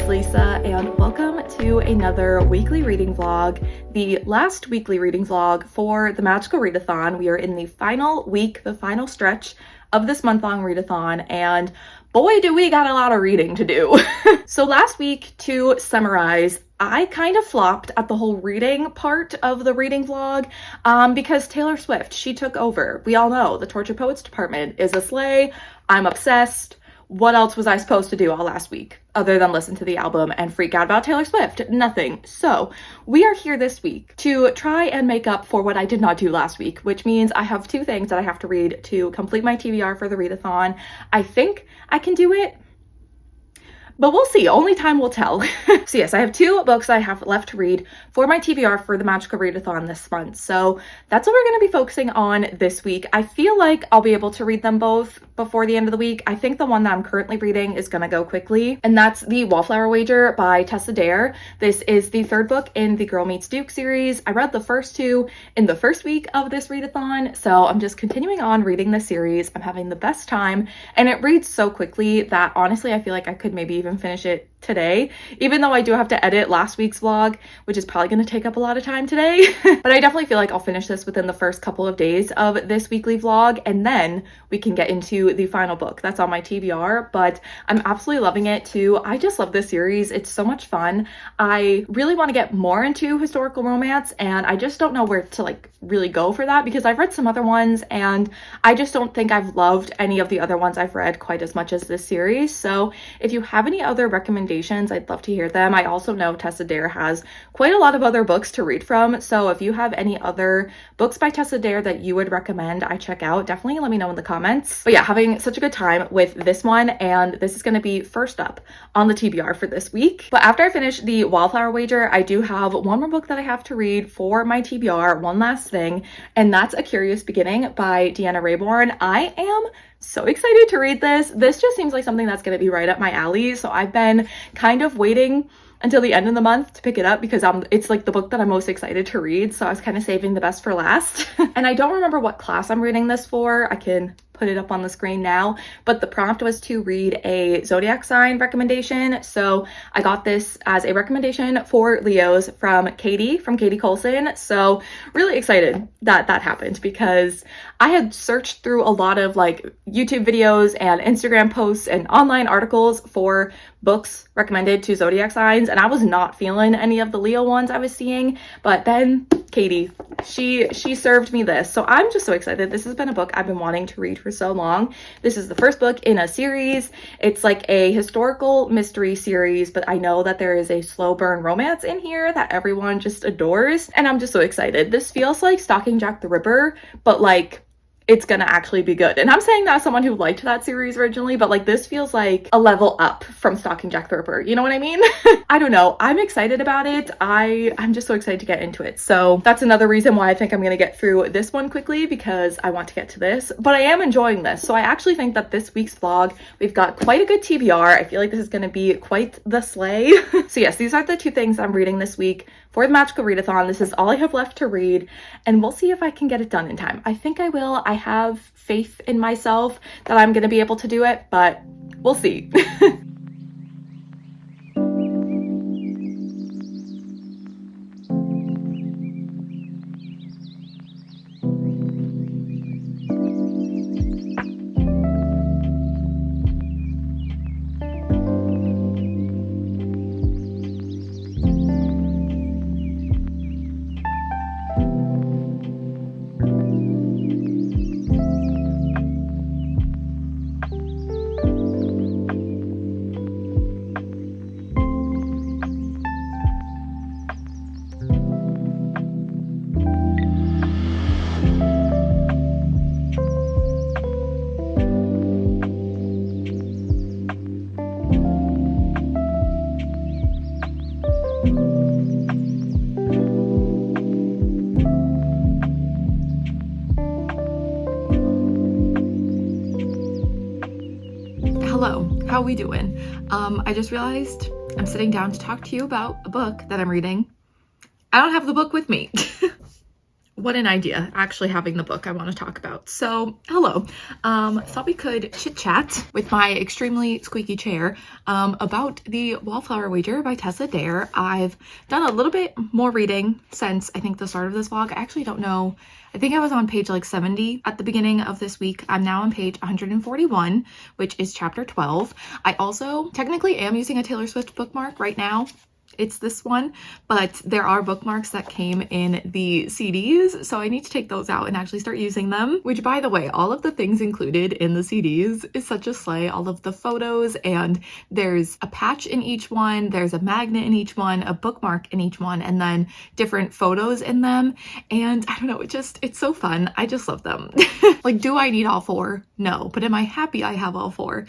is Lisa, and welcome to another weekly reading vlog, the last weekly reading vlog for the Magical Readathon. We are in the final week, the final stretch of this month-long readathon, and boy do we got a lot of reading to do. So last week, to summarize, I kind of flopped at the whole reading part of the reading vlog because Taylor Swift, she took over. We all know the Tortured Poets department is a slay. I'm obsessed. What else was I supposed to do all last week other than listen to the album and freak out about Taylor Swift? Nothing. So we are here this week to try and make up for what I did not do last week, which means I have two things that I have to read to complete my TBR for the readathon. I think I can do it, but we'll see. Only time will tell. So yes, I have two books I have left to read for my TBR for the Magical Readathon this month. So that's what we're going to be focusing on this week. I feel like I'll be able to read them both before the end of the week. I think the one that I'm currently reading is going to go quickly, and that's The Wallflower Wager by Tessa Dare. This is the third book in the Girl Meets Duke series. I read the first two in the first week of this readathon, so I'm just continuing on reading the series. I'm having the best time, and it reads so quickly that honestly I feel like I could maybe even finish it today, even though I do have to edit last week's vlog, which is probably going to take up a lot of time today. But I definitely feel like I'll finish this within the first couple of days of this weekly vlog, and then we can get into the final book that's on my TBR. But I'm absolutely loving it too. I just love this series. It's so much fun. I really want to get more into historical romance, and I just don't know where to really go for that, because I've read some other ones and I just don't think I've loved any of the other ones I've read quite as much as this series. So if you have any other recommendations, I'd love to hear them. I also know Tessa Dare has quite a lot of other books to read from, so if you have any other books by Tessa Dare that you would recommend I check out, definitely let me know in the comments. But yeah, having such a good time with this one, and this is going to be first up on the TBR for this week. But after I finish The Wallflower Wager, I do have one more book that I have to read for my TBR, one last thing, and that's A Curious Beginning by Deanna Raybourn. I am so excited to read this. This just seems like something that's going to be right up my alley, so I've been kind of waiting until the end of the month to pick it up because it's like the book that I'm most excited to read, so I was kind of saving the best for last. And I don't remember what class I'm reading this for. I can put it up on the screen now, but the prompt was to read a zodiac sign recommendation, so I got this as a recommendation for Leos from Katie Colson. So really excited that that happened, because I had searched through a lot of YouTube videos and Instagram posts and online articles for books recommended to zodiac signs, and I was not feeling any of the Leo ones I was seeing, but then Katie, she served me this, so I'm just so excited. This has been a book I've been wanting to read for so long. This is the first book in a series. It's like a historical mystery series, but I know that there is a slow burn romance in here that everyone just adores, and I'm just so excited. This feels like Stalking Jack the Ripper, but it's gonna actually be good. And I'm saying that as someone who liked that series originally, but this feels like a level up from Stalking Jack the Ripper. You know what I mean? I don't know. I'm excited about it. I'm just so excited to get into it. So that's another reason why I think I'm gonna get through this one quickly, because I want to get to this. But I am enjoying this. So I actually think that this week's vlog, we've got quite a good TBR. I feel like this is gonna be quite the slay. So yes, these are the two things I'm reading this week for the Magical Readathon. This is all I have left to read, and we'll see if I can get it done in time. I think I will. I have faith in myself that I'm going to be able to do it, but we'll see. Hello, how we doing? I just realized I'm sitting down to talk to you about a book that I'm reading. I don't have the book with me. what an idea, actually having the book I want to talk about. So, hello. Thought we could chit chat with my extremely squeaky chair about the Wallflower Wager by Tessa Dare. I've done a little bit more reading since I think the start of this vlog. I actually don't know. I think I was on page like 70 at the beginning of this week. I'm now on page 141, which is chapter 12. I also technically am using a Taylor Swift bookmark right now. It's this one, but there are bookmarks that came in the CDs, so I need to take those out and actually start using them, which, by the way, all of the things included in the CDs is such a slay. All of the photos, and there's a patch in each one, there's a magnet in each one, a bookmark in each one, and then different photos in them, and I don't know, it's so fun. I just love them. Like, do I need all four? No, but am I happy I have all four?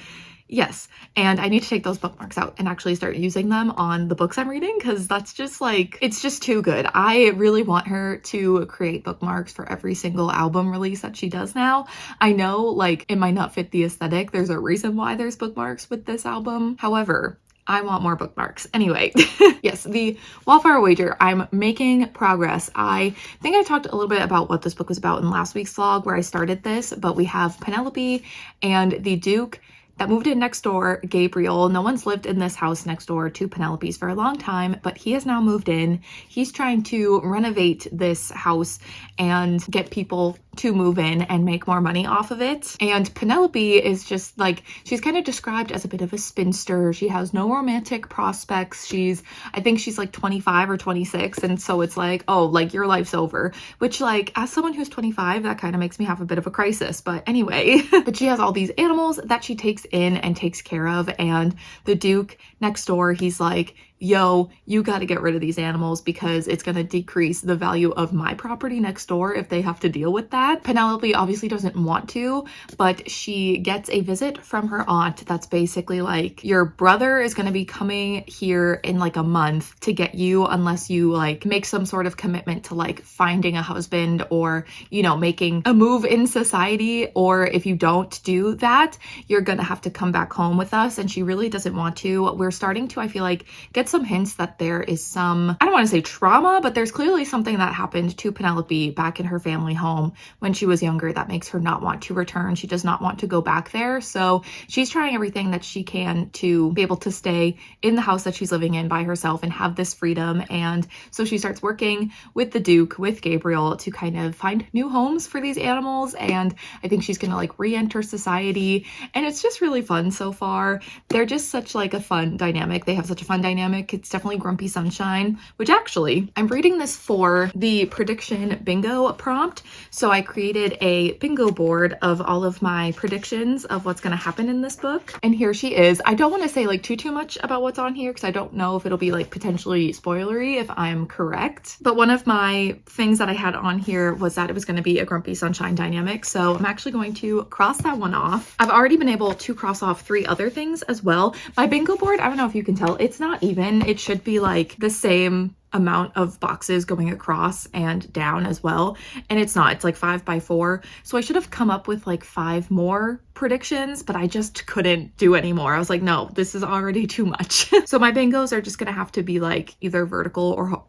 Yes, and I need to take those bookmarks out and actually start using them on the books I'm reading, because that's just like, it's just too good. I really want her to create bookmarks for every single album release that she does now. I know, like, it might not fit the aesthetic. There's a reason why there's bookmarks with this album. However, I want more bookmarks. Anyway, yes, the Wallflower Wager, I'm making progress. I think I talked a little bit about what this book was about in last week's vlog where I started this, but we have Penelope and the Duke that moved in next door, Gabriel. No one's lived in this house next door to Penelope's for a long time, but he has now moved in. He's trying to renovate this house and get people to move in and make more money off of it. And Penelope is just like, she's kind of described as a bit of a spinster. She has no romantic prospects. I think she's like 25 or 26. And so it's like, oh, like your life's over, which, like, as someone who's 25, that kind of makes me have a bit of a crisis. But anyway, but she has all these animals that she takes in and takes care of. And the Duke next door, he's like, yo, you got to get rid of these animals because it's going to decrease the value of my property next door if they have to deal with that. Penelope obviously doesn't want to, but she gets a visit from her aunt that's basically like, your brother is going to be coming here in like a month to get you unless you like make some sort of commitment to like finding a husband or, you know, making a move in society. Or if you don't do that, you're going to have to come back home with us. And she really doesn't want to. We're starting to, I feel like, get some hints that there is some, I don't want to say trauma, but there's clearly something that happened to Penelope back in her family home when she was younger that makes her not want to return. She does not want to go back there. So she's trying everything that she can to be able to stay in the house that she's living in by herself and have this freedom. And so she starts working with the Duke, with Gabriel, to kind of find new homes for these animals. And I think she's going to like re-enter society. And it's just really fun so far. They're just such like a fun dynamic. They have such a fun dynamic. It's definitely Grumpy Sunshine, which actually I'm reading this for the prediction bingo prompt. So I created a bingo board of all of my predictions of what's going to happen in this book. And here she is. I don't want to say like too much about what's on here because I don't know if it'll be like potentially spoilery if I'm correct. But one of my things that I had on here was that it was going to be a Grumpy Sunshine dynamic. So I'm actually going to cross that one off. I've already been able to cross off 3 other things as well. My bingo board, I don't know if you can tell, it's not even. It should be like the same amount of boxes going across and down as well, and it's not. It's like 5 by 4, so I should have come up with like 5 more predictions, but I just couldn't do any more. I was like, no, this is already too much. So my bingos are just gonna have to be like either vertical or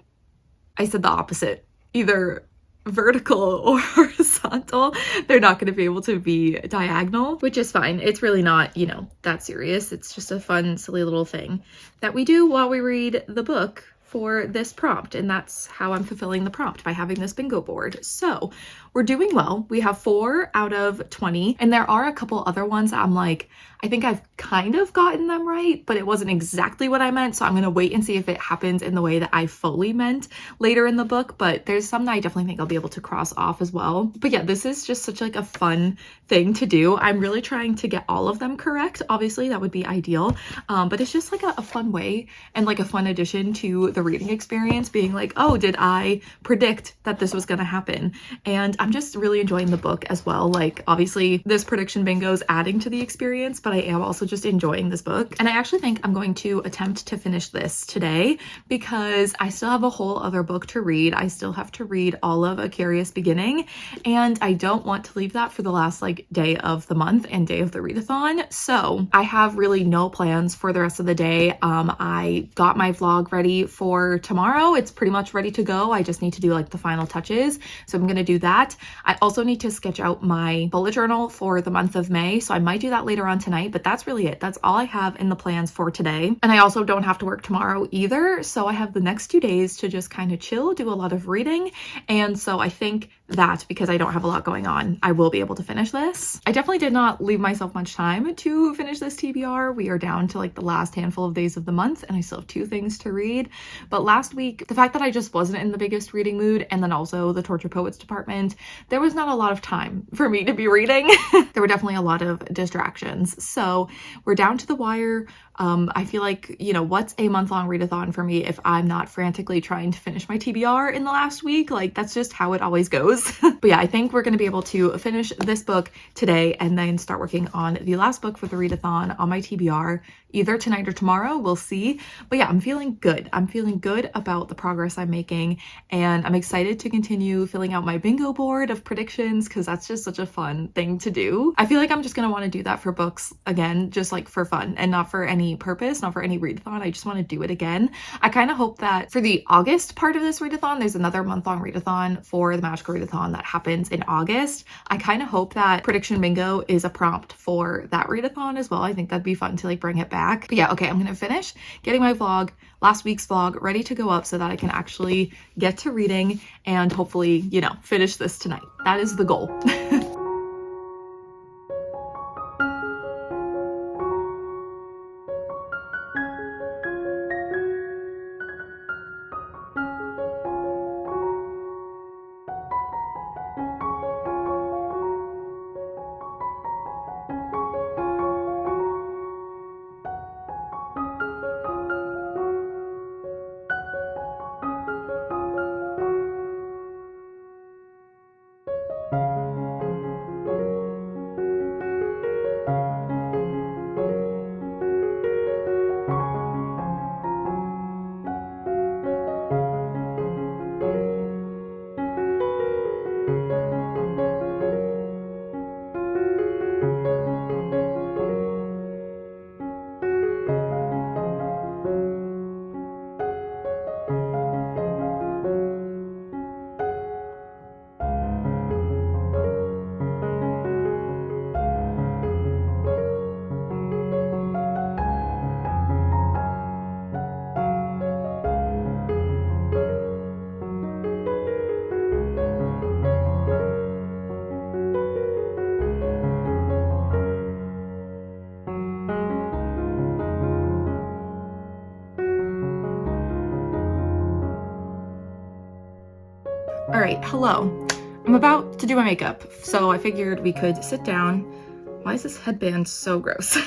I said the opposite, either vertical or horizontal. They're not going to be able to be diagonal, which is fine. It's really not, you know, that serious. It's just a fun, silly little thing that we do while we read the book for this prompt, and that's how I'm fulfilling the prompt, by having this bingo board. So we're doing well. We have 4 out of 20, and there are a couple other ones I'm like, I think I've kind of gotten them right, but it wasn't exactly what I meant, so I'm gonna wait and see if it happens in the way that I fully meant later in the book. But there's some that I definitely think I'll be able to cross off as well. But yeah, this is just such like a fun thing to do. I'm really trying to get all of them correct. Obviously that would be ideal, but it's just like a fun way and like a fun addition to the reading experience, being like, oh, did I predict that this was gonna happen? And I'm just really enjoying the book as well. Like, obviously this prediction bingo is adding to the experience, but I am also just enjoying this book. And I actually think I'm going to attempt to finish this today because I still have a whole other book to read. I still have to read all of A Curious Beginning, and I don't want to leave that for the last like day of the month and day of the readathon. So I have really no plans for the rest of the day. I got my vlog ready for for tomorrow. It's pretty much ready to go. I just need to do like the final touches. So I'm gonna do that. I also need to sketch out my bullet journal for the month of May. So I might do that later on tonight, but that's really it. That's all I have in the plans for today. And I also don't have to work tomorrow either. So I have the next 2 days to just kind of chill, do a lot of reading. And so I think that because I don't have a lot going on, I will be able to finish this. I definitely did not leave myself much time to finish this TBR. We are down to like the last handful of days of the month and I still have 2 things to read. But last week, the fact that I just wasn't in the biggest reading mood, and then also the Torture Poets department, there was not a lot of time for me to be reading. There were definitely a lot of distractions. So we're down to the wire. I feel like, you know, what's a month-long readathon for me if I'm not frantically trying to finish my TBR in the last week? Like, that's just how it always goes. But yeah, I think we're going to be able to finish this book today and then start working on the last book for the readathon on my TBR either tonight or tomorrow. We'll see. But yeah, I'm feeling good. I'm feeling good about the progress I'm making, and I'm excited to continue filling out my bingo board of predictions because that's just such a fun thing to do. I feel like I'm just going to want to do that for books again, just like for fun and not for any purpose, not for any readathon. I just want to do it again. I kind of hope that for the August part of this readathon, there's another month-long readathon for the magical readathon that happens in August. I kind of hope that prediction bingo is a prompt for that readathon as well. I think that'd be fun to like bring it back. But yeah, okay, I'm gonna finish getting my vlog, last week's vlog, ready to go up so that I can actually get to reading and hopefully, you know, finish this tonight. That is the goal. All right, hello. I'm about to do my makeup, so I figured we could sit down. Why is this headband so gross?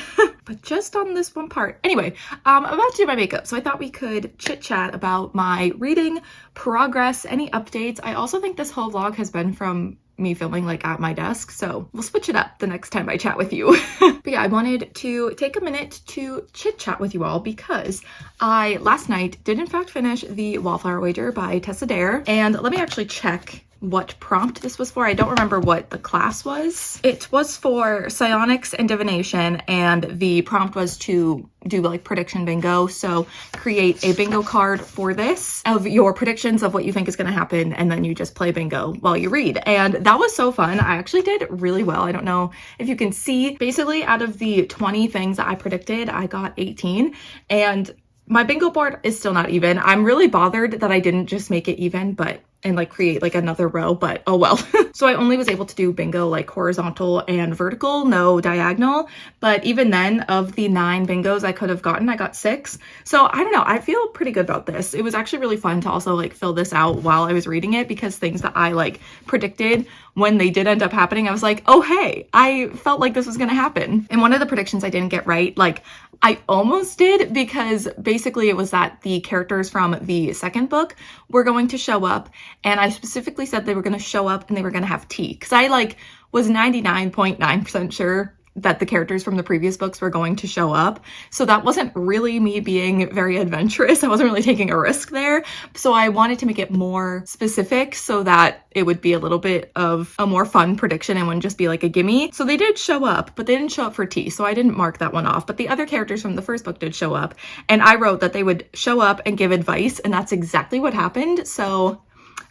But just on this one part. Anyway, I'm about to do my makeup, so I thought we could chit chat about my reading progress, any updates. I also think this whole vlog has been from me filming like at my desk, so we'll switch it up the next time I chat with you. But yeah, I wanted to take a minute to chit chat with you all because I last night did in fact finish the Wallflower Wager by Tessa Dare, and let me actually check what prompt this was for. I don't remember what the class was. It was for psionics and divination, and the prompt was to do like prediction bingo. So create a bingo card for this of your predictions of what you think is going to happen, and then you just play bingo while you read. And that was so fun. I actually did really well. I don't know if you can see, basically out of the 20 things that I predicted, I got 18, and my bingo board is still not even. I'm really bothered that I didn't just make it even, and like create like another row, but oh well. So I only was able to do bingo like horizontal and vertical, no diagonal. But even then, of the 9 bingos I could have gotten, I got 6. So I don't know, I feel pretty good about this. It was actually really fun to also like fill this out while I was reading it, because things that I like predicted, when they did end up happening, I was like, oh hey, I felt like this was gonna happen. And one of the predictions I didn't get right, like I almost did, because basically it was that the characters from the second book were going to show up, and I specifically said they were going to show up and they were going to have tea, because I like was 99.9% sure that the characters from the previous books were going to show up. So that wasn't really me being very adventurous. I wasn't really taking a risk there. So I wanted to make it more specific so that it would be a little bit of a more fun prediction and wouldn't just be like a gimme. So they did show up, but they didn't show up for tea. So I didn't mark that one off. But the other characters from the first book did show up. And I wrote that they would show up and give advice. And that's exactly what happened. So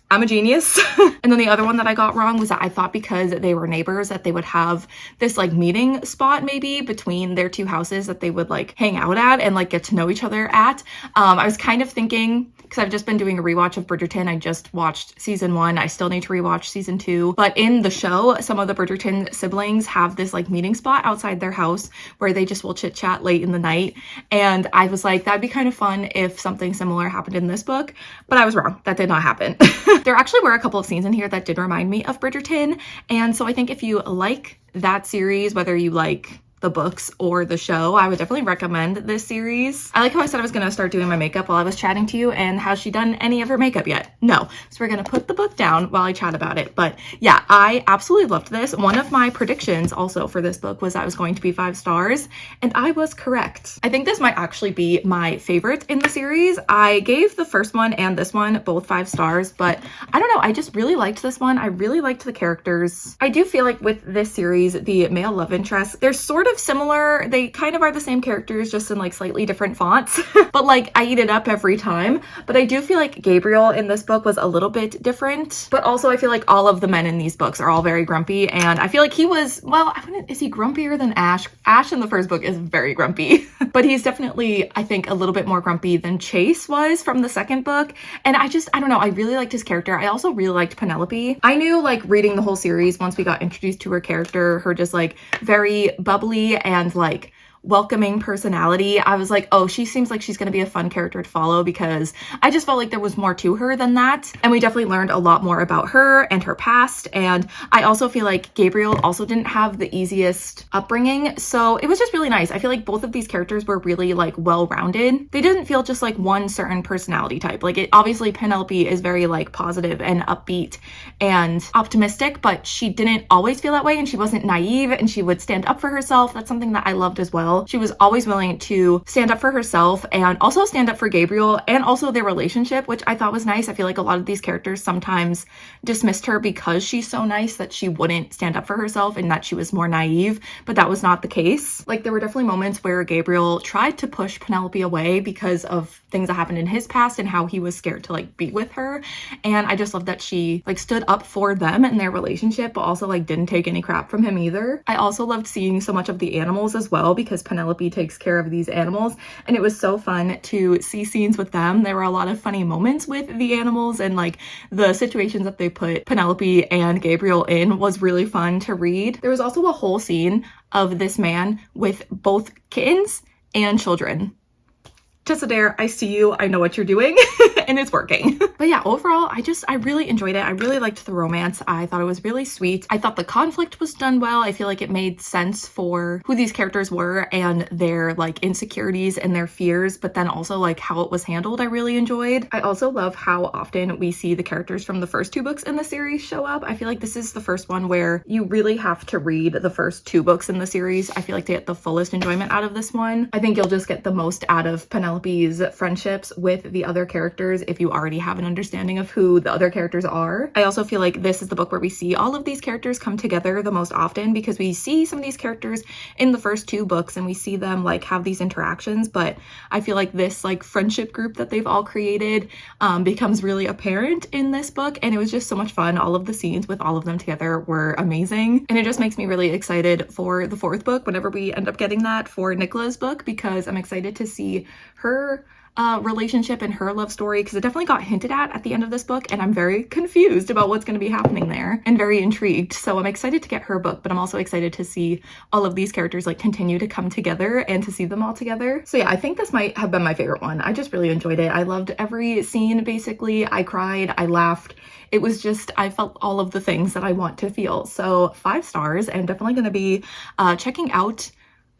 I'm a genius. And then the other one that I got wrong was that I thought because they were neighbors that they would have this like meeting spot maybe between their two houses that they would like hang out at and like get to know each other at. I was kind of thinking, because I've just been doing a rewatch of Bridgerton. I just watched season 1. I still need to rewatch season 2. But in the show, some of the Bridgerton siblings have this like meeting spot outside their house where they just will chit chat late in the night. And I was like, that'd be kind of fun if something similar happened in this book. But I was wrong. That did not happen. There actually were a couple of scenes in here that did remind me of Bridgerton. And so I think if you like that series, whether you like the books or the show, I would definitely recommend this series. I like how I said I was gonna start doing my makeup while I was chatting to you, and has she done any of her makeup yet? No. So we're gonna put the book down while I chat about it. But yeah, I absolutely loved this. One of my predictions also for this book was that it was going to be 5 stars, and I was correct. I think this might actually be my favorite in the series. I gave the first one and this one both 5 stars, but I don't know, I just really liked this one. I really liked the characters. I do feel like with this series, the male love interests, they're sort of similar. They kind of are the same characters, just in like slightly different fonts. But like I eat it up every time. But I do feel like Gabriel in this book was a little bit different. But also I feel like all of the men in these books are all very grumpy. And I feel like he was, well, I wouldn't, is he grumpier than Ash? Ash in the first book is very grumpy. But he's definitely, I think, a little bit more grumpy than Chase was from the second book. And I don't know, I really liked his character. I also really liked Penelope. I knew like reading the whole series, once we got introduced to her character, her just like very bubbly and like welcoming personality, I was like, oh, she seems like she's going to be a fun character to follow, because I just felt like there was more to her than that. And we definitely learned a lot more about her and her past. And I also feel like Gabriel also didn't have the easiest upbringing. So it was just really nice. I feel like both of these characters were really like well-rounded. They didn't feel just like one certain personality type. Like obviously Penelope is very like positive and upbeat and optimistic, but she didn't always feel that way. And she wasn't naive, and she would stand up for herself. That's something that I loved as well. She was always willing to stand up for herself and also stand up for Gabriel and also their relationship, which I thought was nice. I feel like a lot of these characters sometimes dismissed her because she's so nice that she wouldn't stand up for herself and that she was more naive, but that was not the case. Like there were definitely moments where Gabriel tried to push Penelope away because of things that happened in his past and how he was scared to like be with her. And I just love that she like stood up for them and their relationship, but also like didn't take any crap from him either. I also loved seeing so much of the animals as well, because Penelope takes care of these animals, and it was so fun to see scenes with them. There were a lot of funny moments with the animals, and like the situations that they put Penelope and Gabriel in was really fun to read. There was also a whole scene of this man with both kittens and children. Tessa, I see you, I know what you're doing, and it's working. But yeah, overall, I really enjoyed it. I really liked the romance. I thought it was really sweet. I thought the conflict was done well. I feel like it made sense for who these characters were and their like insecurities and their fears, but then also like how it was handled, I really enjoyed. I also love how often we see the characters from the first 2 books in the series show up. I feel like this is the first one where you really have to read the first 2 books in the series, I feel like, to get the fullest enjoyment out of this one. I think you'll just get the most out of Penelope's friendships with the other characters if you already have an understanding of who the other characters are. I also feel like this is the book where we see all of these characters come together the most often, because we see some of these characters in the first 2 books and we see them like have these interactions, but I feel like this like friendship group that they've all created becomes really apparent in this book, and it was just so much fun. All of the scenes with all of them together were amazing, and it just makes me really excited for the 4th book whenever we end up getting that for Nicola's book, because I'm excited to see her relationship and her love story, because it definitely got hinted at the end of this book, and I'm very confused about what's going to be happening there and very intrigued. So I'm excited to get her book, but I'm also excited to see all of these characters like continue to come together and to see them all together. So yeah, I think this might have been my favorite one. I just really enjoyed it. I loved every scene, basically. I cried, I laughed. It was just, I felt all of the things that I want to feel. So 5 stars, and definitely going to be checking out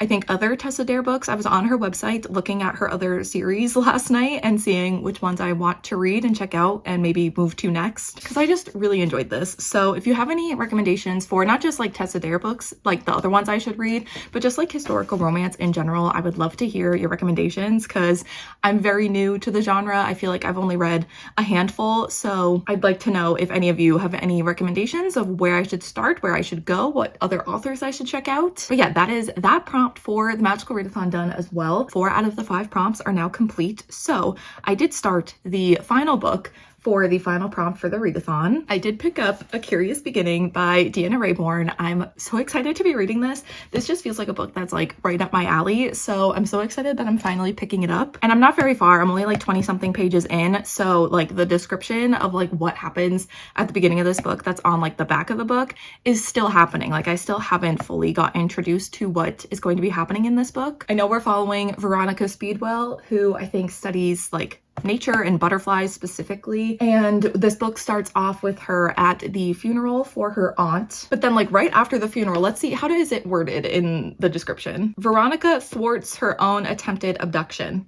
I think, other Tessa Dare books. I was on her website looking at her other series last night and seeing which ones I want to read and check out and maybe move to next, because I just really enjoyed this. So if you have any recommendations for not just like Tessa Dare books, like the other ones I should read, but just like historical romance in general, I would love to hear your recommendations, because I'm very new to the genre. I feel like I've only read a handful, so I'd like to know if any of you have any recommendations of where I should start, where I should go, what other authors I should check out. But yeah, that is that prompt for the Magical Readathon done as well. 4 out of the 5 prompts are now complete. So I did start the final book for the final prompt for the readathon. I did pick up A Curious Beginning by Deanna Raybourn. I'm so excited to be reading this. This just feels like a book that's like right up my alley. So I'm so excited that I'm finally picking it up. And I'm not very far. I'm only like 20 something pages in. So like the description of like what happens at the beginning of this book that's on like the back of the book is still happening. Like I still haven't fully got introduced to what is going to be happening in this book. I know we're following Veronica Speedwell, who I think studies like nature and butterflies specifically, and this book starts off with her at the funeral for her aunt. But then like right after the funeral, let's see, how is it worded in the description? Veronica thwarts her own attempted abduction.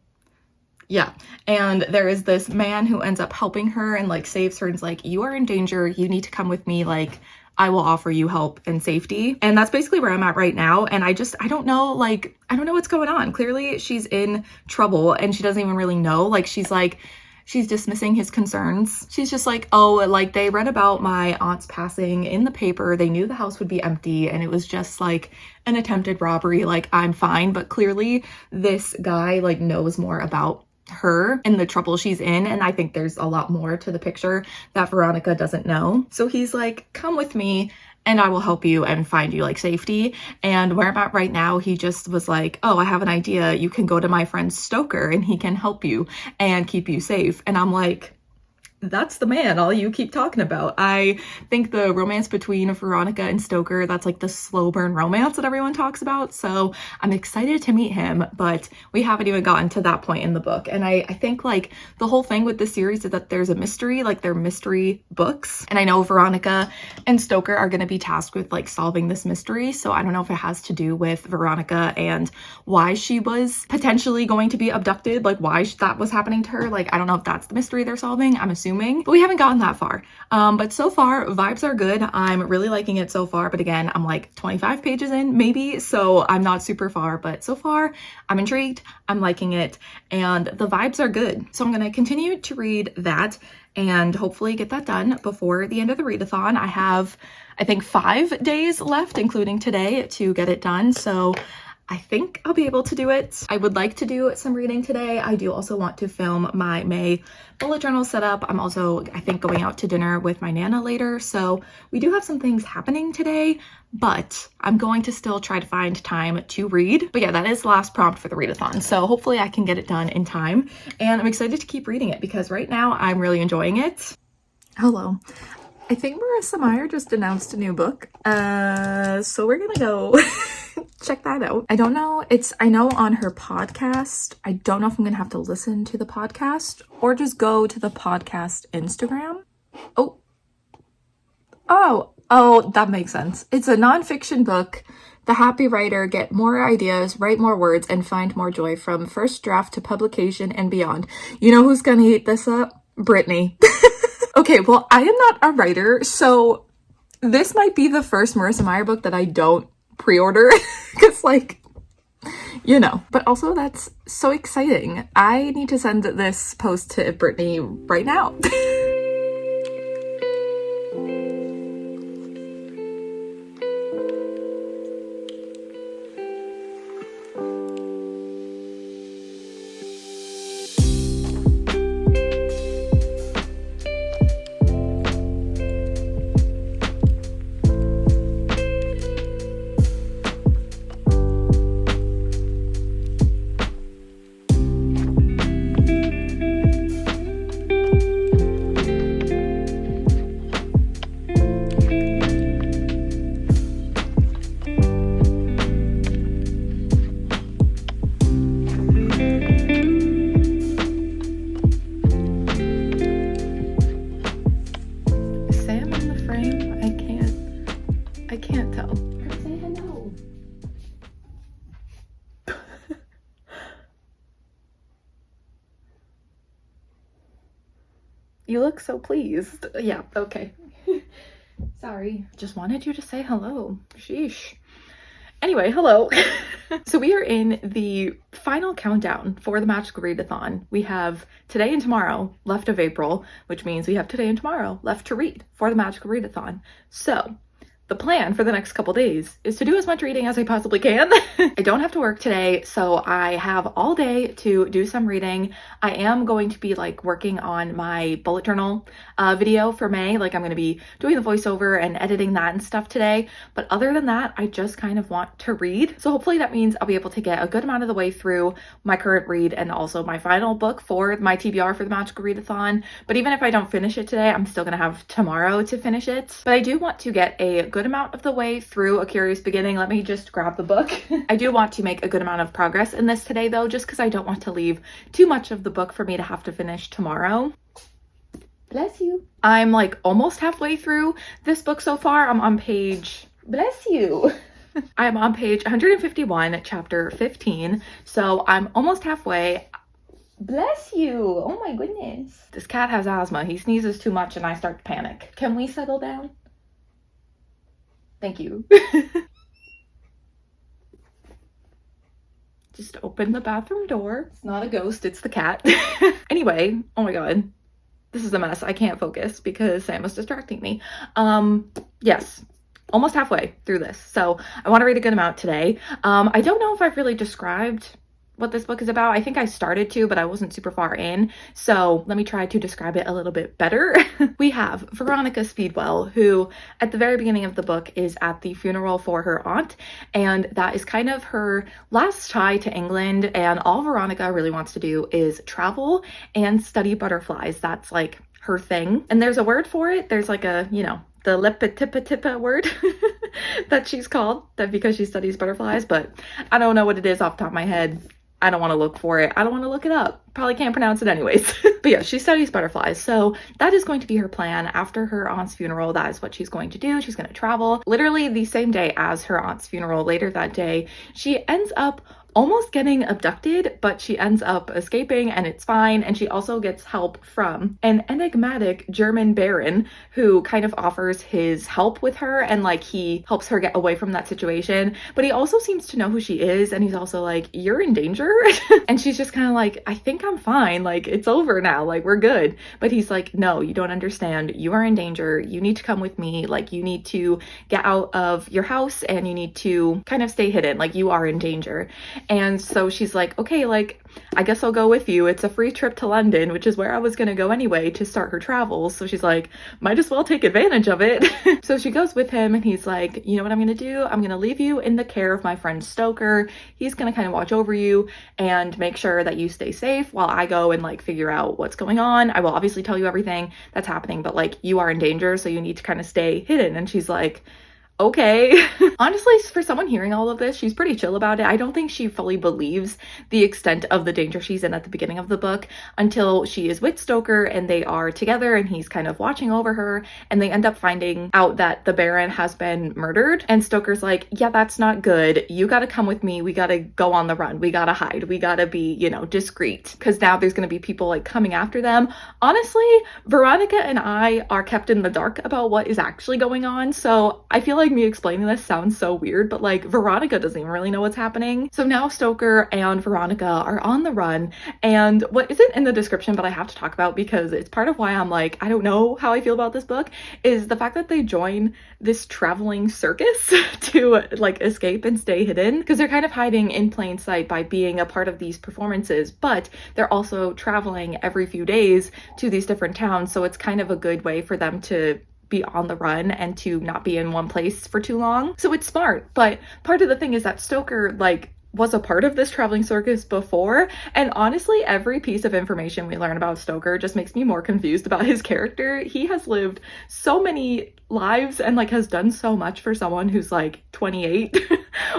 Yeah, and there is this man who ends up helping her and like saves her and is like, you are in danger, you need to come with me, like I will offer you help and safety. And that's basically where I'm at right now. And I don't know, like, I don't know what's going on. Clearly she's in trouble and she doesn't even really know. Like, she's dismissing his concerns. She's just like, oh, like they read about my aunt's passing in the paper. They knew the house would be empty and it was just like an attempted robbery. Like, I'm fine. But clearly this guy like knows more about her and the trouble she's in, and I think there's a lot more to the picture that Veronica doesn't know. So he's like, come with me and I will help you and find you like safety. And where I'm at right now, he just was like, oh, I have an idea, you can go to my friend Stoker and he can help you and keep you safe. And I'm like, that's the man all you keep talking about. I think the romance between Veronica and Stoker, that's like the slow burn romance that everyone talks about. So I'm excited to meet him, but we haven't even gotten to that point in the book. And I think like the whole thing with this series is that there's a mystery, like they're mystery books. And I know Veronica and Stoker are going to be tasked with like solving this mystery. So I don't know if it has to do with Veronica and why she was potentially going to be abducted, like why that was happening to her. Like, I don't know if that's the mystery they're solving. I'm assuming, but we haven't gotten that far. But so far, vibes are good. I'm really liking it so far. But again, I'm like 25 pages in, maybe. So I'm not super far, but so far I'm intrigued. I'm liking it and the vibes are good. So I'm going to continue to read that and hopefully get that done before the end of the readathon. I have, I think, 5 days left, including today, to get it done. So I think I'll be able to do it. I would like to do some reading today. I do also want to film my May bullet journal setup. I'm also, I think, going out to dinner with my Nana later. So we do have some things happening today, but I'm going to still try to find time to read. But yeah, that is the last prompt for the readathon. So hopefully I can get it done in time. And I'm excited to keep reading it because right now I'm really enjoying it. Hello. I think Marissa Meyer just announced a new book. So we're gonna go check that out. I don't know, I know on her podcast, I don't know if I'm gonna have to listen to the podcast or just go to the podcast Instagram. Oh, that makes sense. It's a nonfiction book. The happy writer get more ideas, write more words, and find more joy from first draft to publication and beyond. You know who's gonna eat this up? Brittany. Okay, well, I am not a writer, so this might be the first Marissa Meyer book that I don't pre-order because, like, you know. But also, that's so exciting. I need to send this post to Brittany right now. You look so pleased. Yeah, okay. Sorry. Just wanted you to say hello. Sheesh. Anyway, hello. So we are in the final countdown for the Magical Readathon. We have today and tomorrow left of April, which means we have today and tomorrow left to read for the Magical Readathon. So the plan for the next couple days is to do as much reading as I possibly can. I don't have to work today, so I have all day to do some reading. I am going to be like working on my bullet journal video for May. Like I'm going to be doing the voiceover and editing that and stuff today. But other than that, I just kind of want to read. So hopefully that means I'll be able to get a good amount of the way through my current read and also my final book for my TBR for the Magical Readathon. But even if I don't finish it today, I'm still going to have tomorrow to finish it. But I do want to get a good amount of the way through A Curious Beginning. Let me just grab the book. I do want to make a good amount of progress in this today though, just because I don't want to leave too much of the book for me to have to finish tomorrow. Bless you. I'm like almost halfway through this book so far. I'm on page, bless you. I'm on page 151, chapter 15. So I'm almost halfway. Bless you. Oh my goodness. This cat has asthma. He sneezes too much and I start to panic. Can we settle down? Thank you. Just open the bathroom door. It's not a ghost, it's the cat. Anyway, oh my god. This is a mess. I can't focus because Sam is distracting me. Yes, almost halfway through this. So I want to read a good amount today. I don't know if I've really described what this book is about. I think I started to, but I wasn't super far in. So let me try to describe it a little bit better. We have Veronica Speedwell, who at the very beginning of the book is at the funeral for her aunt. And that is kind of her last tie to England. And all Veronica really wants to do is travel and study butterflies. That's like her thing. And there's a word for it. There's like a, you know, the lepetipa word that she's called, that because she studies butterflies, but I don't know what it is off the top of my head. I don't want to look for it. I don't want to look it up. Probably can't pronounce it anyways. But yeah, she studies butterflies. So that is going to be her plan after her aunt's funeral. That is what she's going to do. She's going to travel literally the same day as her aunt's funeral. Later that day, she ends up almost getting abducted, but she ends up escaping and it's fine. And she also gets help from an enigmatic German baron who kind of offers his help with her and like he helps her get away from that situation. But he also seems to know who she is and he's also like, you're in danger. And she's just kind of like, I think I'm fine. Like it's over now. Like we're good. But he's like, no, you don't understand. You are in danger. You need to come with me. Like you need to get out of your house and you need to kind of stay hidden. Like you are in danger. And so she's like, okay, like, I guess I'll go with you. It's a free trip to London, which is where I was going to go anyway to start her travels. So she's like, might as well take advantage of it. So she goes with him and he's like, you know what I'm going to do? I'm going to leave you in the care of my friend Stoker. He's going to kind of watch over you and make sure that you stay safe while I go and like figure out what's going on. I will obviously tell you everything that's happening, but like you are in danger. So you need to kind of stay hidden. And she's like, okay. Honestly, for someone hearing all of this, she's pretty chill about it. I don't think she fully believes the extent of the danger she's in at the beginning of the book until she is with Stoker and they are together and he's kind of watching over her and they end up finding out that the Baron has been murdered. And Stoker's like, yeah, that's not good. You gotta come with me. We gotta go on the run. We gotta hide. We gotta be, you know, discreet because now there's gonna be people like coming after them. Honestly, Veronica and I are kept in the dark about what is actually going on. So I feel like me explaining this sounds so weird, but like Veronica doesn't even really know what's happening. So now Stoker and Veronica are on the run, and what isn't in the description but I have to talk about because it's part of why I'm like, I don't know how I feel about this book, is the fact that they join this traveling circus to like escape and stay hidden because they're kind of hiding in plain sight by being a part of these performances, but they're also traveling every few days to these different towns. So it's kind of a good way for them to be on the run and to not be in one place for too long. So it's smart. But part of the thing is that Stoker like was a part of this traveling circus before, and honestly every piece of information we learn about Stoker just makes me more confused about his character. He has lived so many lives and like has done so much for someone who's like 28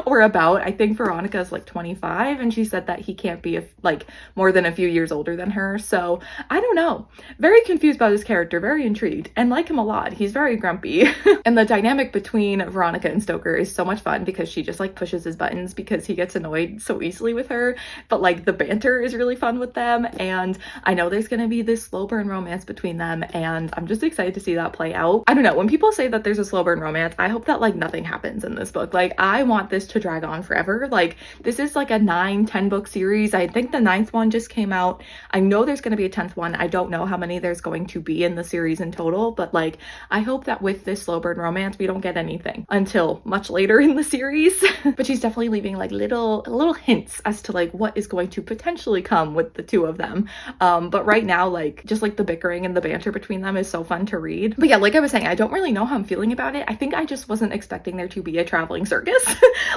or about. I think Veronica is like 25 and she said that he can't be like more than a few years older than her. So I don't know, very confused about his character, very intrigued, and like him a lot. He's very grumpy. And the dynamic between Veronica and Stoker is so much fun because she just like pushes his buttons because he gets annoyed so easily with her, but like the banter is really fun with them, and I know there's gonna be this slow burn romance between them, and I'm just excited to see that play out. I don't know, when people say that there's a slow burn romance, I hope that like nothing happens in this book. Like I want this to drag on forever. Like this is like a 9-10 book series. I think the 9th one just came out. I know there's going to be a 10th one. I don't know how many there's going to be in the series in total, but like I hope that with this slow burn romance we don't get anything until much later in the series. But she's definitely leaving like little hints as to like what is going to potentially come with the two of them. But right now, like just like the bickering and the banter between them is so fun to read. But yeah, like I was saying, I don't really know how I'm feeling about it. I think I just wasn't expecting there to be a traveling circus.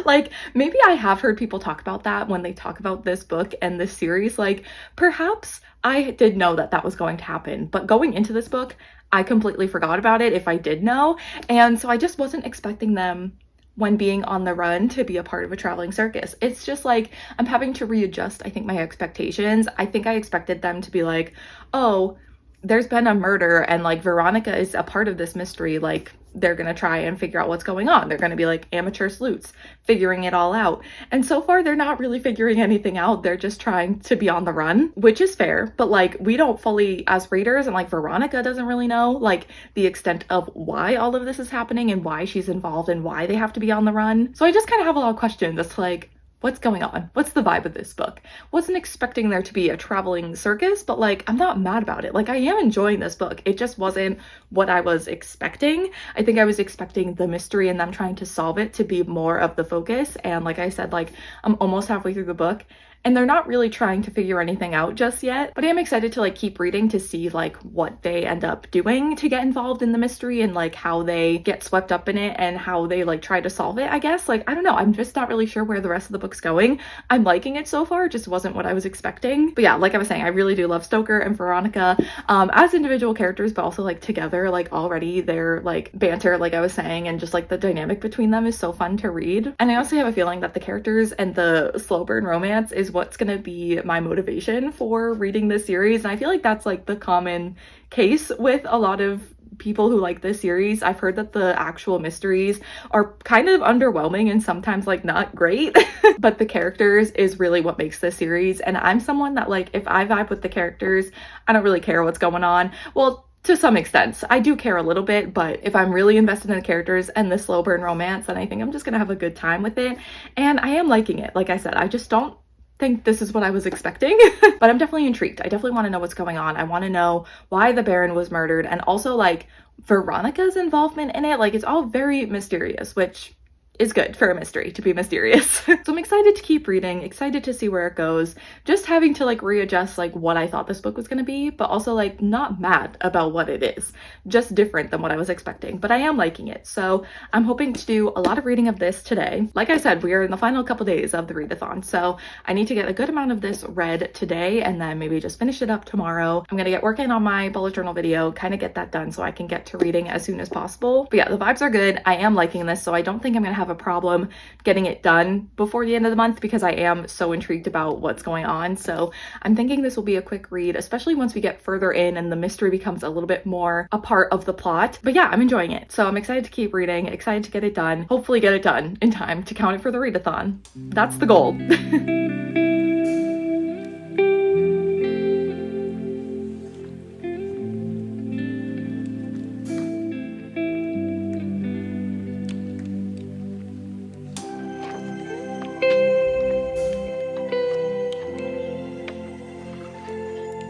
Like maybe I have heard people talk about that when they talk about this book and this series. Like perhaps I did know that that was going to happen, but going into this book, I completely forgot about it if I did know. And so I just wasn't expecting them, when being on the run, to be a part of a traveling circus. It's just like I'm having to readjust, I think, my expectations. I think I expected them to be like, oh, there's been a murder and like Veronica is a part of this mystery. Like they're gonna try and figure out what's going on. They're gonna be like amateur sleuths figuring it all out. And so far they're not really figuring anything out. They're just trying to be on the run, which is fair, but like we don't fully, as readers, and like Veronica doesn't really know like the extent of why all of this is happening and why she's involved and why they have to be on the run. So I just kind of have a lot of questions as to like, what's going on? What's the vibe of this book? Wasn't expecting there to be a traveling circus, but like I'm not mad about it. Like I am enjoying this book. It just wasn't what I was expecting. I think I was expecting the mystery and them trying to solve it to be more of the focus. And like I said, like I'm almost halfway through the book and they're not really trying to figure anything out just yet, but I am excited to like keep reading to see like what they end up doing to get involved in the mystery and like how they get swept up in it and how they like try to solve it, I guess. Like I don't know, I'm just not really sure where the rest of the book's going. I'm liking it so far, it just wasn't what I was expecting. But yeah, like I was saying, I really do love Stoker and Veronica as individual characters, but also like together. Like already their like banter, like I was saying, and just like the dynamic between them is so fun to read. And I also have a feeling that the characters and the slow burn romance is what's gonna be my motivation for reading this series. And I feel like that's like the common case with a lot of people who like this series. I've heard that the actual mysteries are kind of underwhelming and sometimes like not great, but the characters is really what makes this series. And I'm someone that like, if I vibe with the characters, I don't really care what's going on. Well, to some extent, I do care a little bit, but if I'm really invested in the characters and the slow burn romance, then I think I'm just gonna have a good time with it. And I am liking it. Like I said, I just don't think this is what I was expecting, but I'm definitely intrigued. I definitely want to know what's going on. I want to know why the Baron was murdered and also like Veronica's involvement in it. Like it's all very mysterious, which is good for a mystery to be mysterious. So I'm excited to keep reading, excited to see where it goes, just having to like readjust like what I thought this book was going to be, but also like not mad about what it is, just different than what I was expecting, but I am liking it. So I'm hoping to do a lot of reading of this today. Like I said, we are in the final couple days of the readathon, so I need to get a good amount of this read today and then maybe just finish it up tomorrow. I'm gonna get working on my bullet journal video, kind of get that done so I can get to reading as soon as possible. But yeah, the vibes are good. I am liking this, so I don't think I'm gonna have a problem getting it done before the end of the month because I am so intrigued about what's going on. So I'm thinking this will be a quick read, especially once we get further in and the mystery becomes a little bit more a part of the plot. But yeah, I'm enjoying it. So I'm excited to keep reading, excited to get it done, hopefully get it done in time to count it for the readathon. That's the goal.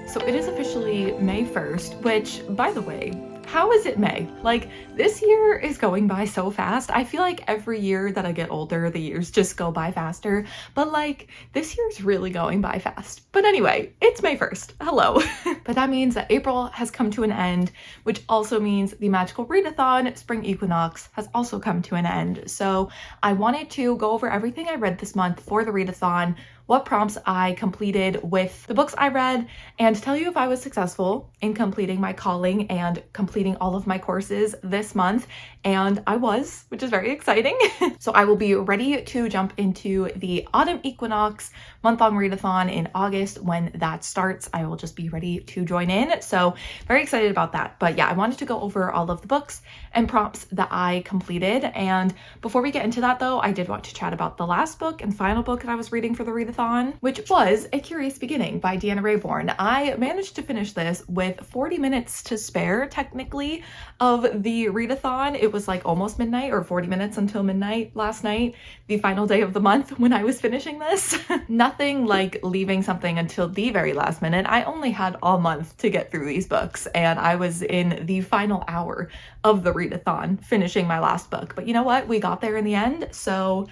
So it is officially May 1st, which, by the way, how is it May? Like, this year is going by so fast. I feel like every year that I get older, the years just go by faster, but like, this year's really going by fast. But anyway, it's May 1st. Hello. But that means that April has come to an end, which also means the magical readathon spring equinox has also come to an end. So I wanted to go over everything I read this month for the readathon, what prompts I completed with the books I read, and tell you if I was successful in completing my calling and completing all of my courses this month. And I was, which is very exciting. So I will be ready to jump into the autumn equinox month-long readathon in August. When that starts, I will just be ready to join in. So very excited about that. But yeah, I wanted to go over all of the books and prompts that I completed. And before we get into that though, I did want to chat about the last book and final book that I was reading for the readathon, which was A Curious Beginning by Deanna Raybourn. I managed to finish this with 40 minutes to spare, technically, of the readathon. It was like almost midnight, or 40 minutes until midnight last night, the final day of the month when I was finishing this. Nothing like leaving something until the very last minute. I only had all month to get through these books, and I was in the final hour of the readathon finishing my last book. But you know what? We got there in the end, so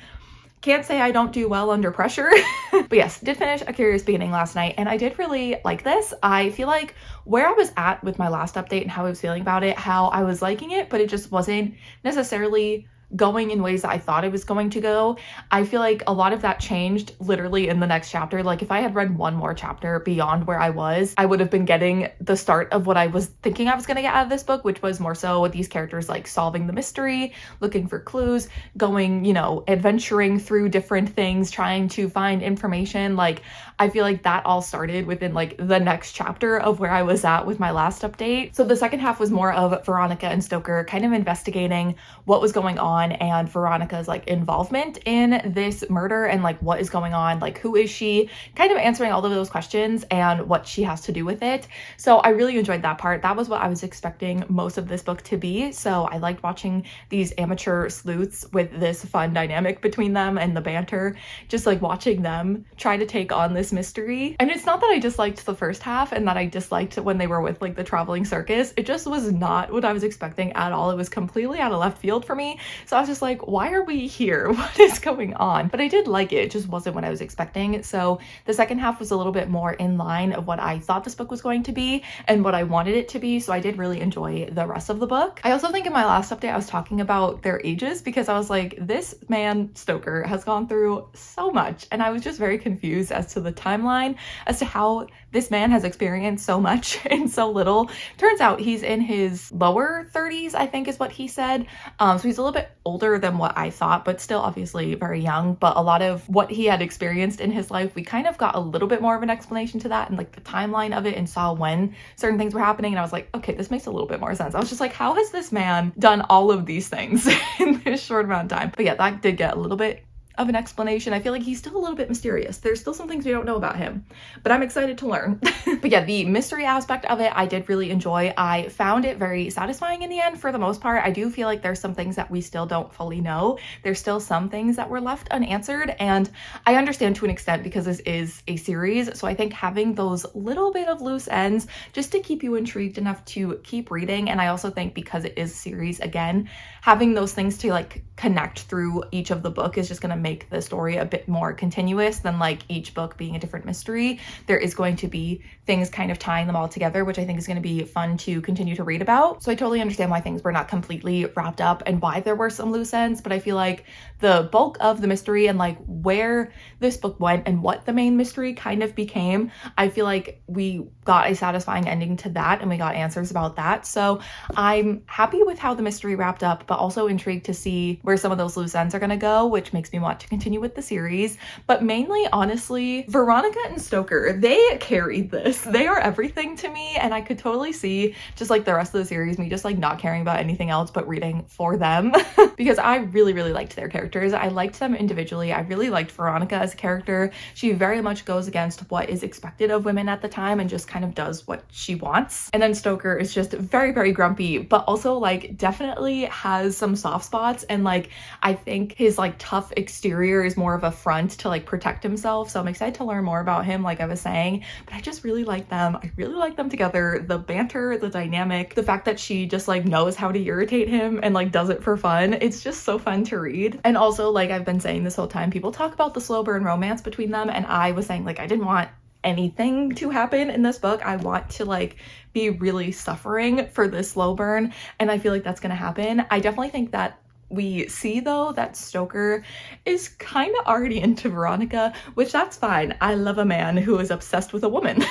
can't say I don't do well under pressure. But yes, did finish A Curious Beginning last night, and I did really like this. I feel like where I was at with my last update and how I was feeling about it, how I was liking it, but it just wasn't necessarily going in ways that I thought it was going to go. I feel like a lot of that changed literally in the next chapter. Like if I had read one more chapter beyond where I was, I would have been getting the start of what I was thinking I was going to get out of this book, which was more so with these characters like solving the mystery, looking for clues, going, you know, adventuring through different things, trying to find information. Like I feel like that all started within like the next chapter of where I was at with my last update. So the second half was more of Veronica and Stoker kind of investigating what was going on and Veronica's like involvement in this murder and like what is going on, like who is she, kind of answering all of those questions and what she has to do with it. So I really enjoyed that part. That was what I was expecting most of this book to be. So I liked watching these amateur sleuths with this fun dynamic between them and the banter, just like watching them try to take on this mystery. And it's not that I disliked the first half and that I disliked when they were with like the traveling circus. It just was not what I was expecting at all. It was completely out of left field for me. So I was just like, why are we here? What is going on? But I did like it. It just wasn't what I was expecting. So the second half was a little bit more in line of what I thought this book was going to be and what I wanted it to be. So I did really enjoy the rest of the book. I also think in my last update, I was talking about their ages because I was like, this man, Stoker, has gone through so much. And I was just very confused as to the timeline, as to how this man has experienced so much in so little. Turns out he's in his lower 30s, I think is what he said. So he's a little bit older than what I thought, but still obviously very young. But a lot of what he had experienced in his life, we kind of got a little bit more of an explanation to that and like the timeline of it and saw when certain things were happening. And I was like, okay, this makes a little bit more sense. I was just like, how has this man done all of these things in this short amount of time? But yeah, that did get a little bit of an explanation. I feel like he's still a little bit mysterious. There's still some things we don't know about him, but I'm excited to learn. But yeah, the mystery aspect of it, I did really enjoy. I found it very satisfying in the end for the most part. I do feel like there's some things that we still don't fully know. There's still some things that were left unanswered, and I understand to an extent because this is a series. So I think having those little bit of loose ends just to keep you intrigued enough to keep reading. And I also think because it is a series, again, having those things to like connect through each of the book is just going to make the story a bit more continuous than like each book being a different mystery. There is going to be things kind of tying them all together, which I think is going to be fun to continue to read about. So I totally understand why things were not completely wrapped up and why there were some loose ends, but I feel like the bulk of the mystery and like where this book went and what the main mystery kind of became, I feel like we got a satisfying ending to that and we got answers about that. So I'm happy with how the mystery wrapped up, but also intrigued to see where some of those loose ends are going to go, which makes me want to continue with the series. But mainly, honestly, Veronica and Stoker, they carried this. They are everything to me, and I could totally see just like the rest of the series, me just like not caring about anything else but reading for them because I really, really liked their characters. I liked them individually. I really liked Veronica as a character. She very much goes against what is expected of women at the time and just kind of does what she wants. And then Stoker is just very, very grumpy, but also like definitely has some soft spots, and like I think his like tough exterior is more of a front to like protect himself. So I'm excited to learn more about him, like I was saying, but I just really like them. I really like them together. The banter, the dynamic, the fact that she just like knows how to irritate him and like does it for fun. It's just so fun to read. And also, like I've been saying this whole time, people talk about the slow burn romance between them, and I was saying like I didn't want anything to happen in this book. I want to like be really suffering for this slow burn, and I feel like that's gonna happen. I definitely think that We see though that Stoker is kind of already into Veronica, which that's fine. I love a man who is obsessed with a woman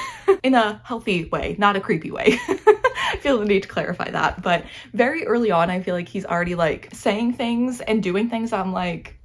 in a healthy way, not a creepy way. I feel the need to clarify that, but very early on, I feel like he's already like saying things and doing things. I'm like,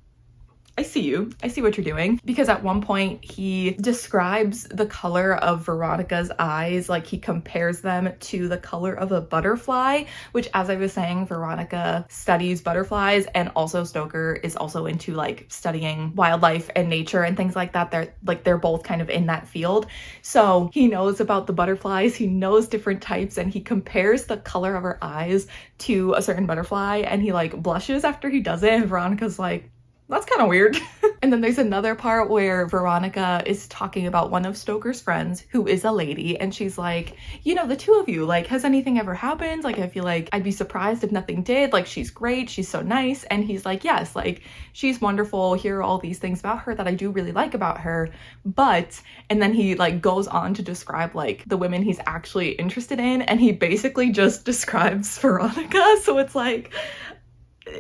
I see you. I see what you're doing. Because at one point he describes the color of Veronica's eyes, like he compares them to the color of a butterfly, which, as I was saying, Veronica studies butterflies, and also Stoker is also into like studying wildlife and nature and things like that. They're both kind of in that field. So he knows about the butterflies, he knows different types, and he compares the color of her eyes to a certain butterfly, and he like blushes after he does it, and Veronica's like, that's kind of weird. And then there's another part where Veronica is talking about one of Stoker's friends who is a lady, and she's like, you know, the two of you, like, has anything ever happened? Like, I feel like I'd be surprised if nothing did. Like, she's great, she's so nice. And he's like, yes, like, she's wonderful. Here are all these things about her that I do really like about her. But, and then he like goes on to describe like the women he's actually interested in, and he basically just describes Veronica. So it's like,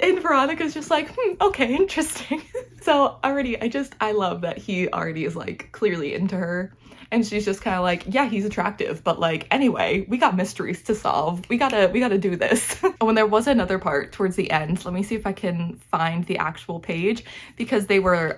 and Veronica's just like, okay, interesting. So already, I love that he already is like clearly into her. And she's just kind of like, yeah, he's attractive, but like, anyway, we got mysteries to solve. We gotta do this. And when there was another part towards the end, let me see if I can find the actual page, because they were,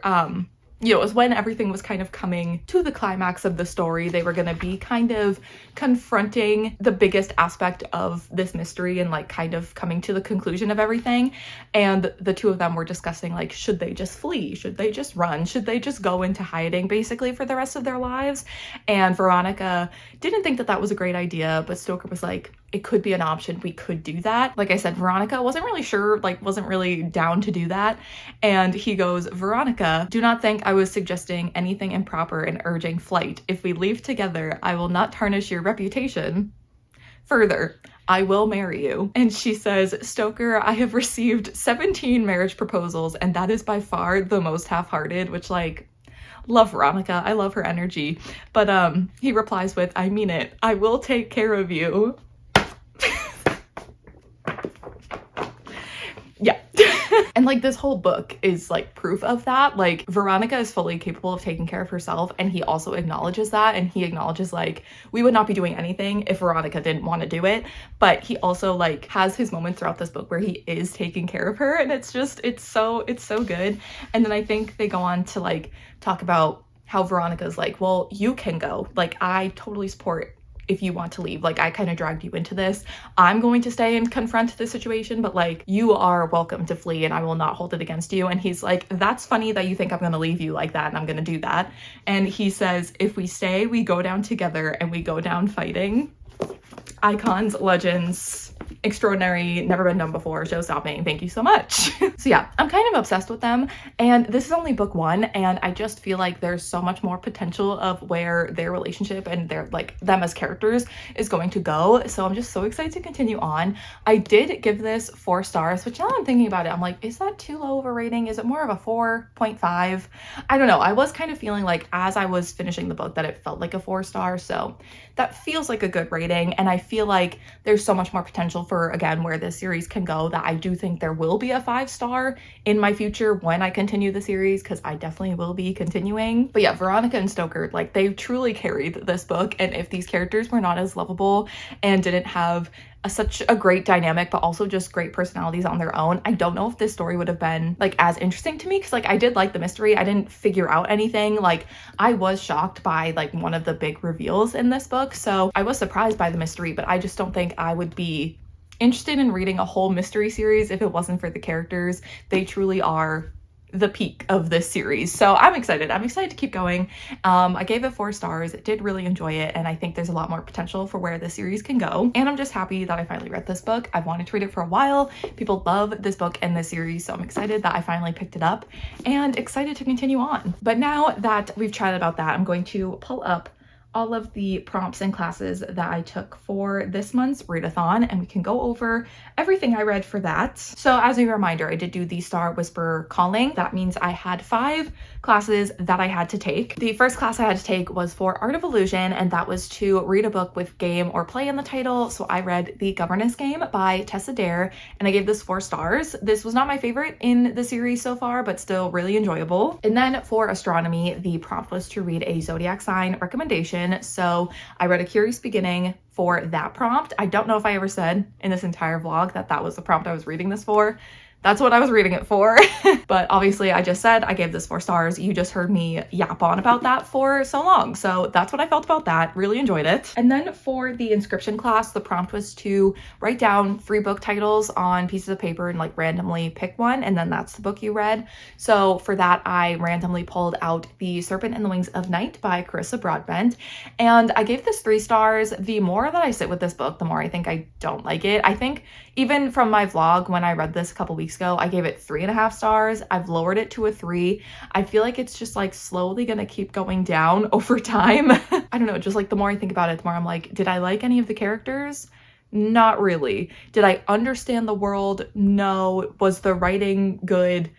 you know, it was when everything was kind of coming to the climax of the story. They were gonna be kind of confronting the biggest aspect of this mystery and like kind of coming to the conclusion of everything. And the two of them were discussing like, should they just flee? Should they just run? Should they just go into hiding basically for the rest of their lives? And Veronica didn't think that that was a great idea, but Stoker was like, it could be an option. We could do that. Like I said, Veronica wasn't really sure, like wasn't really down to do that. And he goes, Veronica, do not think I was suggesting anything improper in urging flight. If we leave together, I will not tarnish your reputation. Further, I will marry you. And she says, Stoker, I have received 17 marriage proposals, and that is by far the most half-hearted, which like, love Veronica. I love her energy. But he replies with, I mean it. I will take care of you. Yeah. And like this whole book is like proof of that. Like Veronica is fully capable of taking care of herself, and he also acknowledges that, and he acknowledges like we would not be doing anything if Veronica didn't want to do it. But he also like has his moments throughout this book where he is taking care of her, and it's so good. And then I think they go on to like talk about how Veronica's like, well, you can go. Like I totally support if you want to leave. Like I kind of dragged you into this. I'm going to stay and confront the situation, but like you are welcome to flee and I will not hold it against you. And he's like, that's funny that you think I'm going to leave you like that and I'm going to do that. And he says, if we stay, we go down together and we go down fighting. Icons, legends, extraordinary, never been done before, show stopping, thank you so much. So yeah, I'm kind of obsessed with them, and this is only book one, and I just feel like there's so much more potential of where their relationship and their like them as characters is going to go. So I'm just so excited to continue on. I did give this 4 stars, which now I'm thinking about it, I'm like, is that too low of a rating? Is it more of a 4.5? I don't know. I was kind of feeling like as I was finishing the book that it felt like a 4 star, so that feels like a good rating. And I feel like there's so much more potential for, again, where this series can go, that I do think there will be a 5-star in my future when I continue the series, because I definitely will be continuing. But yeah, Veronica and Stoker, like they truly carried this book. And if these characters were not as lovable and didn't have such a great dynamic, but also just great personalities on their own, I don't know if this story would have been like as interesting to me, because like I did like the mystery. I didn't figure out anything. Like I was shocked by like one of the big reveals in this book, so I was surprised by the mystery, but I just don't think I would be interested in reading a whole mystery series if it wasn't for the characters. They truly are the peak of this series. So I'm excited to keep going. I gave it 4 stars. Did really enjoy it, and I think there's a lot more potential for where the series can go. And I'm just happy that I finally read this book. I've wanted to read it for a while. People love this book and this series, so I'm excited that I finally picked it up and excited to continue on. But now that we've chatted about that, I'm going to pull up all of the prompts and classes that I took for this month's readathon, and we can go over everything I read for that. So as a reminder, I did do the Star Whisperer calling. That means I had 5 classes that I had to take. The first class I had to take was for Art of Illusion, and that was to read a book with game or play in the title. So I read The Governess Game by Tessa Dare, and I gave this 4 stars. This was not my favorite in the series so far, but still really enjoyable. And then for astronomy, the prompt was to read a zodiac sign recommendation. So I read A Curious Beginning for that prompt. I don't know if I ever said in this entire vlog that that was the prompt I was reading this for. That's what I was reading it for. But obviously I just said I gave this 4 stars. You just heard me yap on about that for so long. So that's what I felt about that. Really enjoyed it. And then for the inscription class, the prompt was to write down 3 book titles on pieces of paper and like randomly pick one. And then that's the book you read. So for that, I randomly pulled out The Serpent and the Wings of Night by Carissa Broadbent. And I gave this 3 stars. The more that I sit with this book, the more I think I don't like it. I think even from my vlog when I read this a couple weeks ago, I gave it 3.5 stars. I've lowered it to a 3. I feel like it's just like slowly gonna keep going down over time. I don't know, just like the more I think about it, the more I'm like, did I like any of the characters? Not really. Did I understand the world? No. Was the writing good?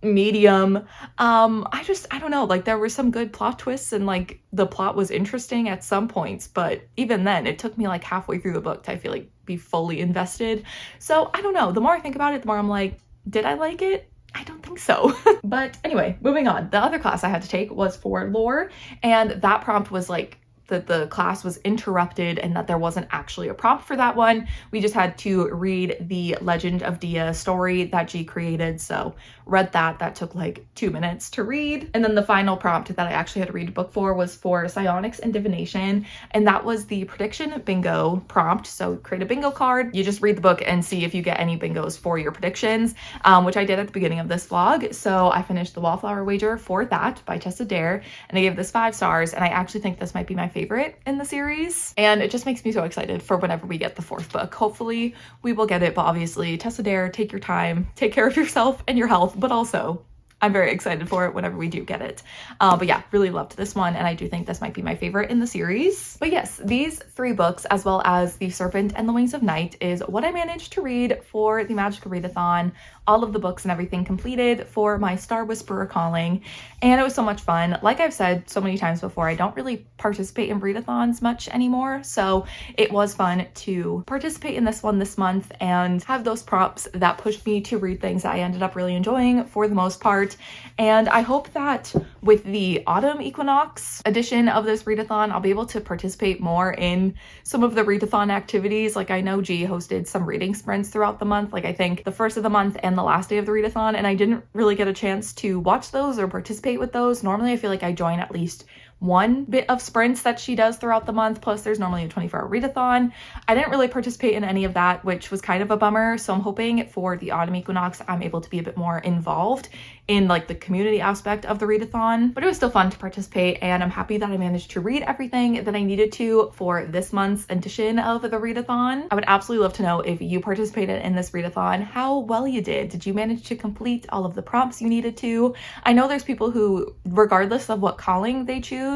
Medium. I don't know, like there were some good plot twists and like the plot was interesting at some points, but even then it took me like halfway through the book to I feel like be fully invested. So I don't know, the more I think about it, the more I'm like, did I like it? I don't think so. But anyway, moving on. The other class I had to take was for lore, and that prompt was like that the class was interrupted and that there wasn't actually a prompt for that one. We just had to read the Legend of Dia story that G created. So read that. That took like 2 minutes to read. And then the final prompt that I actually had to read a book for was for Psionics and Divination. And that was the prediction bingo prompt. So create a bingo card. You just read the book and see if you get any bingos for your predictions, which I did at the beginning of this vlog. So I finished the Wallflower Wager for that by Tessa Dare, and I gave this 5 stars. And I actually think this might be my favorite in the series, and it just makes me so excited for whenever we get the 4th book. Hopefully we will get it, but obviously Tessa Dare, take your time, take care of yourself and your health, but also I'm very excited for it whenever we do get it. But yeah, really loved this one, and I do think this might be my favorite in the series. But yes, these 3 books, as well as The Serpent and the Wings of Night, is what I managed to read for the Magical Readathon. All of the books and everything completed for my Star Whisperer calling, and it was so much fun. Like I've said so many times before, I don't really participate in readathons much anymore, so it was fun to participate in this one this month and have those prompts that pushed me to read things that I ended up really enjoying for the most part. And I hope that with the autumn equinox edition of this readathon, I'll be able to participate more in some of the readathon activities. Like I know G hosted some reading sprints throughout the month, like I think the first of the month and the last day of the readathon, and I didn't really get a chance to watch those or participate with those. Normally I feel like I join at least one bit of sprints that she does throughout the month, plus there's normally a 24-hour readathon. I didn't really participate in any of that, which was kind of a bummer, so I'm hoping for the autumn equinox I'm able to be a bit more involved in like the community aspect of the readathon. But it was still fun to participate, and I'm happy that I managed to read everything that I needed to for this month's edition of the readathon. I would absolutely love to know if you participated in this readathon, how well you did. Did you manage to complete all of the prompts you needed to? I know there's people who, regardless of what calling they choose,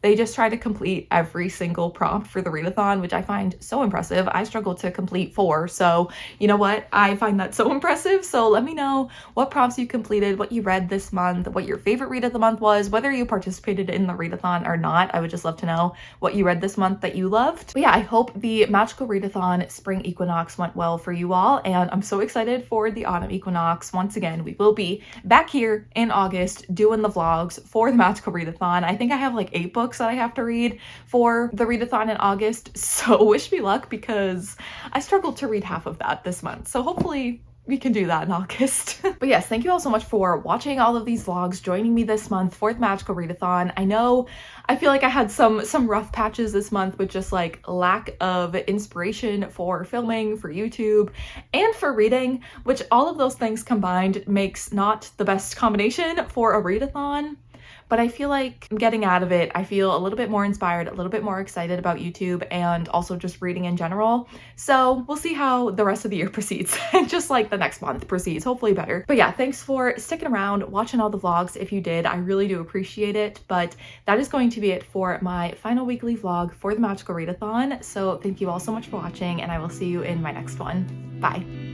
they just try to complete every single prompt for the readathon, which I find so impressive. I struggled to complete 4, so you know what? I find that so impressive. So let me know what prompts you completed, what you read this month, what your favorite read of the month was, whether you participated in the readathon or not. I would just love to know what you read this month that you loved. But yeah, I hope the magical readathon spring equinox went well for you all, and I'm so excited for the autumn equinox. Once again, we will be back here in August doing the vlogs for the magical readathon. I think I have like 8 books that I have to read for the readathon in August, so wish me luck because I struggled to read half of that this month. So hopefully we can do that in August. But yes, thank you all so much for watching all of these vlogs, joining me this month for the magical readathon. I know I feel like I had some rough patches this month with just like lack of inspiration for filming, for YouTube, and for reading, which all of those things combined makes not the best combination for a readathon. but I feel like I'm getting out of it. I feel a little bit more inspired, a little bit more excited about YouTube and also just reading in general. So we'll see how the rest of the year proceeds, just like the next month proceeds, hopefully better. But yeah, thanks for sticking around, watching all the vlogs. If you did, I really do appreciate it. But that is going to be it for my final weekly vlog for the Magical Readathon. So thank you all so much for watching, and I will see you in my next one. Bye.